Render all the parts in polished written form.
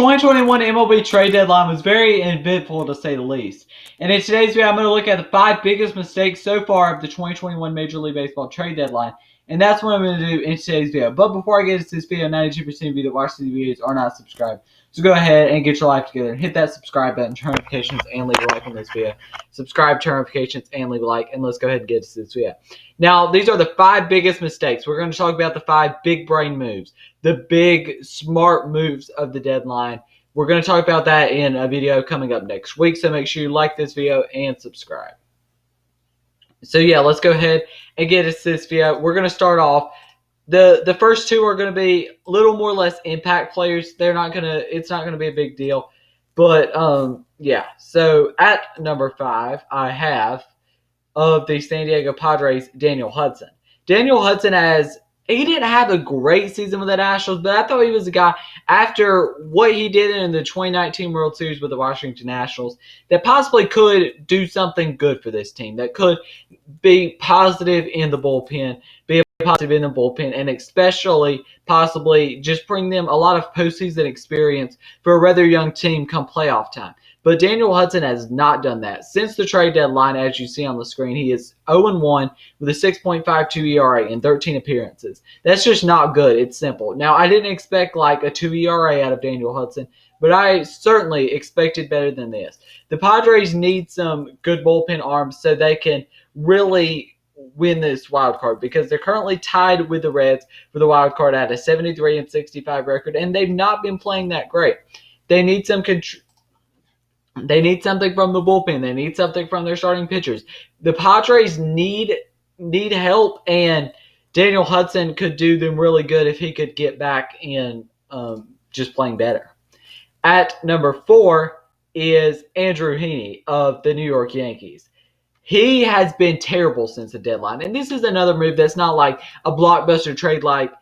2021 MLB Trade Deadline was very eventful, to say the least. And in today's video, I'm going to look at the 5 biggest mistakes so far of the 2021 Major League Baseball Trade Deadline. And that's what I'm going to do in today's video. But before I get into this video, 92% of you that watch these videos are not subscribed. So go ahead and get your life together and hit that subscribe button, turn notifications, and leave a like on this video. Subscribe, turn notifications, and leave a like. And let's go ahead and get into this video. Now, these are the 5 biggest mistakes. We're going to talk about the 5 big brain moves, the big smart moves of the deadline. We're going to talk about that in a video coming up next week, so make sure you like this video and subscribe. So yeah, let's go ahead and get into this video. We're going to start off. The first 2 are going to be a little more or less impact players. It's not going to be a big deal. But yeah, so at number 5, I have of the San Diego Padres, Daniel Hudson. Daniel Hudson he didn't have a great season with the Nationals, but I thought he was a guy, after what he did in the 2019 World Series with the Washington Nationals, that possibly could do something good for this team, that could be positive in the bullpen, and especially possibly just bring them a lot of postseason experience for a rather young team come playoff time. But Daniel Hudson has not done that. Since the trade deadline, as you see on the screen, he is 0-1 with a 6.52 ERA in 13 appearances. That's just not good. It's simple. Now, I didn't expect like a 2 ERA out of Daniel Hudson, but I certainly expected better than this. The Padres need some good bullpen arms so they can really win this wild card, because they're currently tied with the Reds for the wild card at a 73-65 record, and they've not been playing that great. They need something from the bullpen. They need something from their starting pitchers. The Padres need help, and Daniel Hudson could do them really good if he could get back in just playing better. At number 4 is Andrew Heaney of the New York Yankees. He has been terrible since the deadline, and this is another move that's not like a blockbuster trade. Like,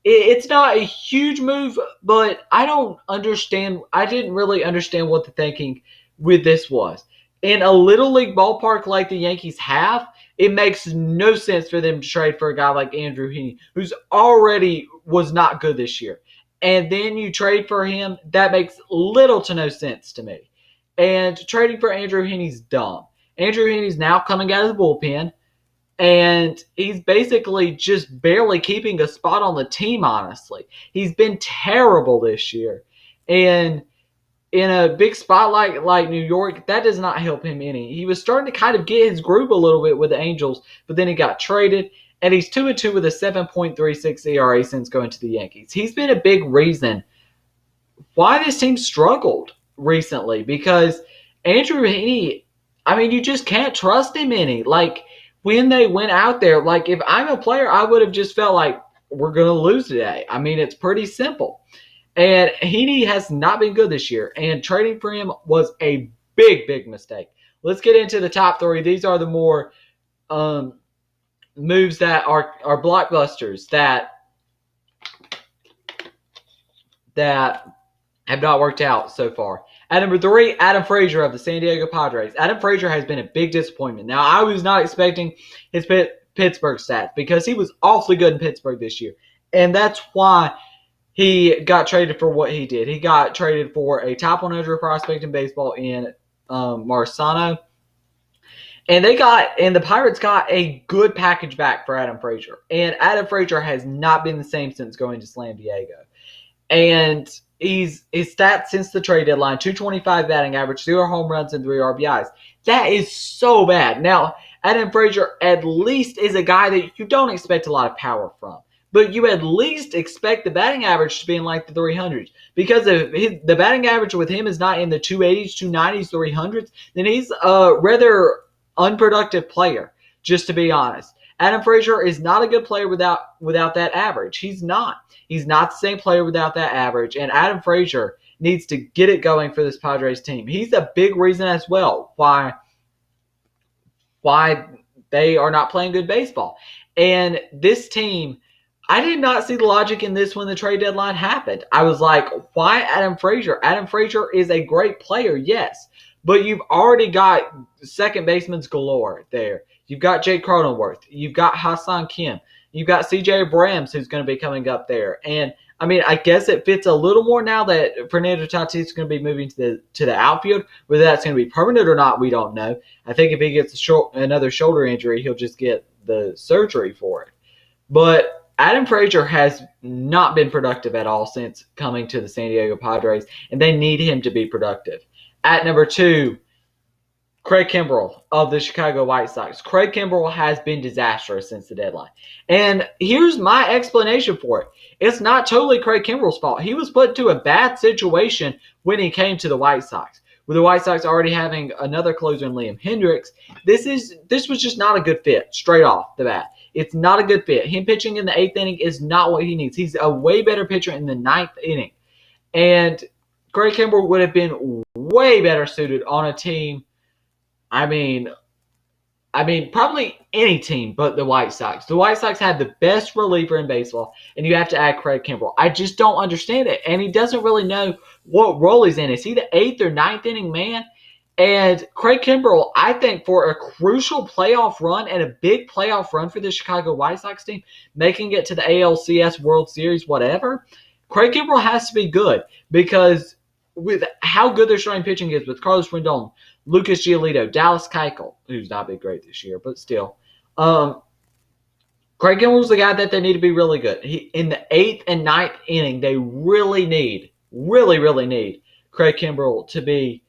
it's not a huge move, but I didn't really understand what the thinking with this was. In a little league ballpark like the Yankees have, it makes no sense for them to trade for a guy like Andrew Heaney, who's already was not good this year. And then you trade for him. That makes little to no sense to me. And trading for Andrew Heaney's dumb. Andrew Heaney's now coming out of the bullpen, and he's basically just barely keeping a spot on the team, honestly. He's been terrible this year. And in a big spot like New York, that does not help him any. He was starting to kind of get his groove a little bit with the Angels, but then he got traded, and he's 2-2 with a 7.36 ERA since going to the Yankees. He's been a big reason why this team struggled recently, because Andrew Heaney, I mean, you just can't trust him any. Like, when they went out there, like, if I'm a player, I would have just felt like, we're going to lose today. I mean, it's pretty simple. And Heaney has not been good this year, and trading for him was a big, big mistake. Let's get into the top 3. These are the more moves that are blockbusters that have not worked out so far. At number 3, Adam Frazier of the San Diego Padres. Adam Frazier has been a big disappointment. Now, I was not expecting his Pittsburgh stats, because he was awfully good in Pittsburgh this year. And that's why he got traded for what he did. He got traded for a top 100 prospect in baseball in Marciano. And the Pirates got a good package back for Adam Frazier. And Adam Frazier has not been the same since going to San Diego. And his stats since the trade deadline: 225 batting average, 0 home runs, and 3 RBIs. That is so bad. Now, Adam Frazier at least is a guy that you don't expect a lot of power from, but you at least expect the batting average to be in like the 300s. Because if the batting average with him is not in the 280s, 290s, 300s, then he's a rather unproductive player, just to be honest. Adam Frazier is not a good player without that average. He's not. He's not the same player without that average. And Adam Frazier needs to get it going for this Padres team. He's a big reason as well why they are not playing good baseball. And this team, I did not see the logic in this when the trade deadline happened. I was like, why Adam Frazier? Adam Frazier is a great player, yes. But you've already got second basemen's galore there. You've got Jake Cronenworth. You've got Hassan Kim. You've got C.J. Abrams, who's going to be coming up there. And I mean, I guess it fits a little more now that Fernando Tatis is going to be moving to the outfield. Whether that's going to be permanent or not, we don't know. I think if he gets another shoulder injury, he'll just get the surgery for it. But Adam Frazier has not been productive at all since coming to the San Diego Padres, and they need him to be productive. At number 2, Craig Kimbrel of the Chicago White Sox. Craig Kimbrel has been disastrous since the deadline. And here's my explanation for it. It's not totally Craig Kimbrel's fault. He was put into a bad situation when he came to the White Sox. With the White Sox already having another closer in Liam Hendriks, this was just not a good fit straight off the bat. It's not a good fit. Him pitching in the 8th inning is not what he needs. He's a way better pitcher in the 9th inning. And Craig Kimbrel would have been way better suited on a team. I mean, probably any team but the White Sox. The White Sox have the best reliever in baseball, and you have to add Craig Kimbrel. I just don't understand it, and he doesn't really know what role he's in. Is he the 8th or 9th inning man? And Craig Kimbrel, I think, for a crucial playoff run and a big playoff run for the Chicago White Sox team, making it to the ALCS World Series, whatever, Craig Kimbrel has to be good because with how good their starting pitching is with Carlos Rendon, Lucas Giolito, Dallas Keuchel, who's not been great this year, but still. Craig Kimbrel's the guy that they need to be really good. In the 8th and 9th inning, they really need Craig Kimbrel to be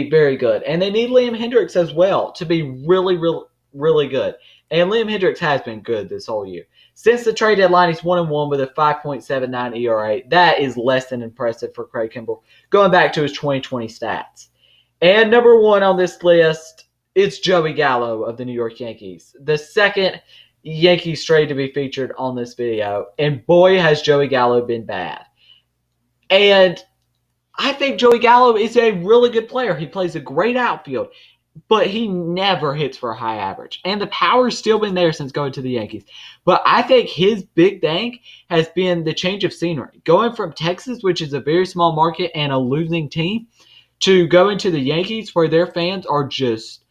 very good. And they need Liam Hendriks as well to be really good. And Liam Hendriks has been good this whole year. Since the trade deadline, he's 1-1 with a 5.79 ERA. That is less than impressive for Craig Kimbrel, going back to his 2020 stats. And number 1 on this list, it's Joey Gallo of the New York Yankees. The second Yankees trade to be featured on this video. And boy, has Joey Gallo been bad. And I think Joey Gallo is a really good player. He plays a great outfield, but he never hits for a high average. And the power's still been there since going to the Yankees. But I think his big thing has been the change of scenery. Going from Texas, which is a very small market and a losing team, to go into the Yankees where their fans are just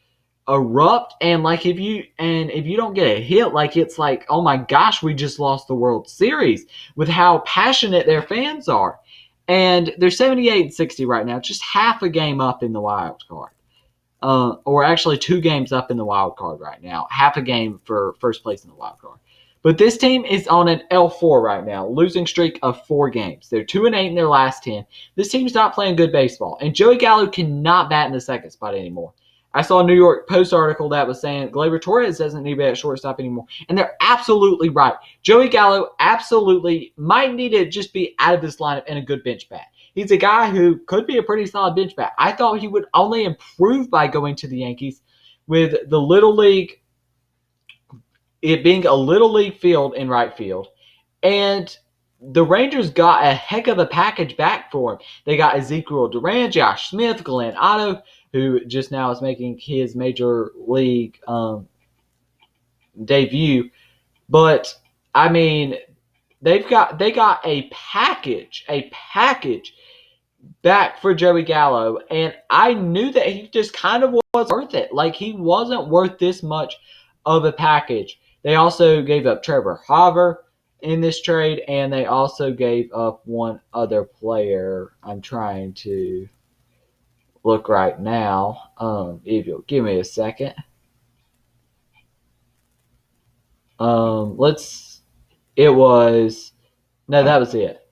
erupt. And like if you don't get a hit, like it's like, oh my gosh, we just lost the World Series with how passionate their fans are. And they're 78-60 right now, just half a game up in the wild card. Or actually 2 games up in the wild card right now. Half a game for first place in the wild card. But this team is on an L4 right now, losing streak of 4 games. They're 2-8 in their last 10. This team's not playing good baseball. And Joey Gallo cannot bat in the second spot anymore. I saw a New York Post article that was saying Gleyber Torres doesn't need to be at shortstop anymore. And they're absolutely right. Joey Gallo absolutely might need to just be out of this lineup and a good bench bat. He's a guy who could be a pretty solid bench bat. I thought he would only improve by going to the Yankees with the Little League, it being a Little League field in right field. And the Rangers got a heck of a package back for him. They got Ezekiel Duran, Josh Smith, Glenn Otto, who just now is making his major league debut. But, I mean, they got a package back for Joey Gallo, and I knew that he just kind of was worth it. Like, he wasn't worth this much of a package. They also gave up Trevor Hauver in this trade, and they also gave up one other player. I'm trying to look right now. If you'll give me a second. That was it.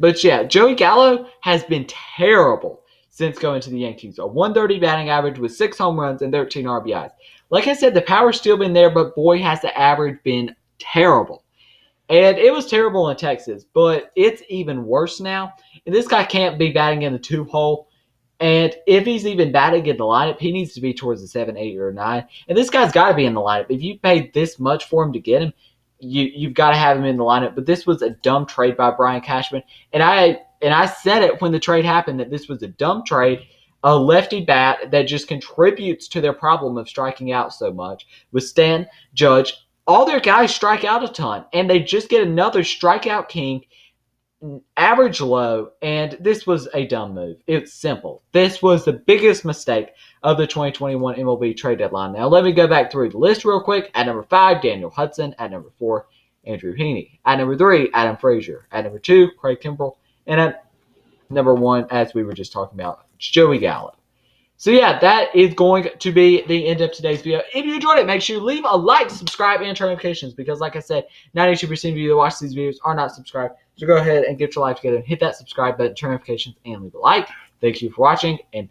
But yeah, Joey Gallo has been terrible since going to the Yankees. A 130 batting average with 6 home runs and 13 RBIs. Like I said, the power's still been there, but boy, has the average been terrible. And it was terrible in Texas, but it's even worse now. And this guy can't be batting in the 2-hole. And if he's even batting in the lineup, he needs to be towards the 7, 8, or 9. And this guy's got to be in the lineup. If you paid this much for him to get him, you've got to have him in the lineup. But this was a dumb trade by Brian Cashman. And I said it when the trade happened that this was a dumb trade, a lefty bat that just contributes to their problem of striking out so much. With Stan, Judge, all their guys strike out a ton. And they just get another strikeout king, average low, and this was a dumb move. It's simple. This was the biggest mistake of the 2021 MLB trade deadline. Now, let me go back through the list real quick. At number 5, Daniel Hudson. At number 4, Andrew Heaney. At number 3, Adam Frazier. At number 2, Craig Kimbrel. And at number 1, as we were just talking about, Joey Gallo. So yeah, that is going to be the end of today's video. If you enjoyed it, make sure you leave a like, subscribe, and turn notifications because like I said, 92% of you that watch these videos are not subscribed. So go ahead and get your life together and hit that subscribe button, turn notifications, and leave a like. Thank you for watching, and